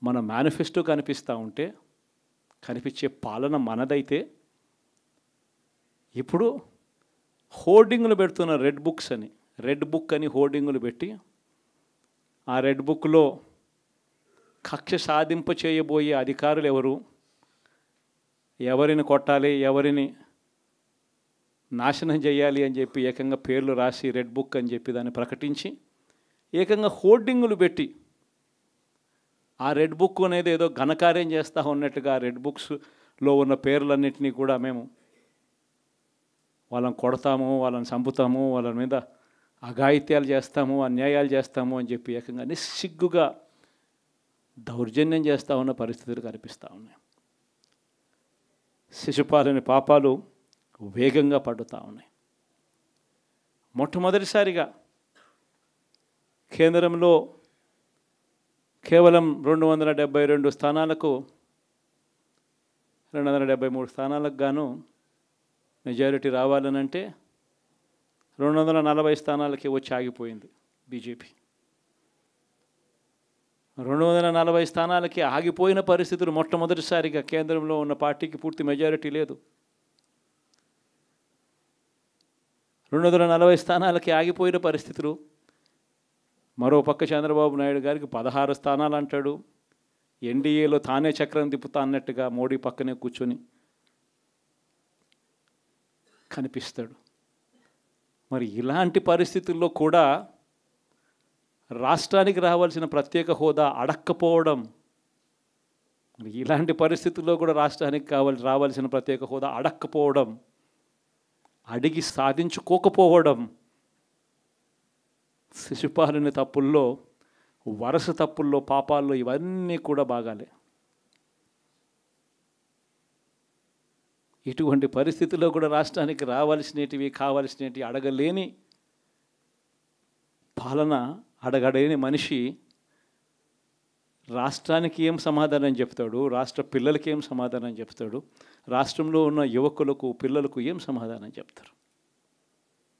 మన మేనిఫెస్టో కనిపిస్తూ ఉంటే, కనిపించే పాలన మనదైతే, ఇప్పుడు హోర్డింగులు పెడుతున్న రెడ్ బుక్స్ అని, రెడ్ బుక్ అని హోర్డింగులు పెట్టి, ఆ రెడ్ బుక్లో కక్ష సాధింప చేయబోయే అధికారులు ఎవరు, ఎవరిని కొట్టాలి, ఎవరిని నాశనం చేయాలి అని చెప్పి ఏకంగా పేర్లు రాసి రెడ్ బుక్ అని చెప్పి దాన్ని ప్రకటించి ఏకంగా హోర్డింగులు పెట్టి, ఆ రెడ్ బుక్ అనేది ఏదో ఘనకార్యం చేస్తూ ఉన్నట్టుగా రెడ్ బుక్స్లో ఉన్న పేర్లన్నింటినీ కూడా మేము వాళ్ళని కొడతాము, వాళ్ళని చంపుతాము, వాళ్ళ మీద అఘాయిత్యాలు చేస్తాము, అన్యాయాలు చేస్తాము అని చెప్పి ఏకంగా నిస్సిగ్గుగా దౌర్జన్యం చేస్తూ ఉన్న పరిస్థితులు కనిపిస్తూ ఉన్నాయి. శిశుపాలుని పాపాలు వేగంగా పడుతూ ఉన్నాయి. మొట్టమొదటిసారిగా కేంద్రంలో కేవలం 272 స్థానాలకు 273 స్థానాలకు గాను మెజారిటీ రావాలనంటే 240 స్థానాలకి వచ్చి ఆగిపోయింది బీజేపీ. 240 స్థానాలకి ఆగిపోయిన పరిస్థితులు మొట్టమొదటిసారిగా కేంద్రంలో ఉన్న పార్టీకి పూర్తి మెజారిటీ లేదు. 240 స్థానాలకి ఆగిపోయిన పరిస్థితులు. మరో పక్క చంద్రబాబు నాయుడు గారికి 16 స్థానాలు అంటాడు. ఎన్డీఏలో తానే చక్రం తిప్పుతా అన్నట్టుగా మోడీ పక్కనే కూర్చొని కనిపిస్తాడు. మరి ఇలాంటి పరిస్థితుల్లో కూడా రాష్ట్రానికి రావాల్సిన ప్రత్యేక హోదా అడక్కపోవడం, ఇలాంటి పరిస్థితుల్లో కూడా రాష్ట్రానికి రావాల్సిన ప్రత్యేక హోదా అడక్కపోవడం, అడిగి సాధించుకోకపోవడం, శిశుపాలుని తప్పుల్లో, వరుస తప్పుల్లో, పాపాల్లో ఇవన్నీ కూడా బాగాలే. ఇటువంటి పరిస్థితుల్లో కూడా రాష్ట్రానికి రావాల్సినవి, కావాల్సినవి అడగలేని పాలన, అడగలేని మనిషి రాష్ట్రానికి ఏం సమాధానం చెప్తాడు, రాష్ట్ర పిల్లలకి ఏం సమాధానం చెప్తాడు, రాష్ట్రంలో ఉన్న యువకులకు, పిల్లలకు ఏం సమాధానం చెప్తారు?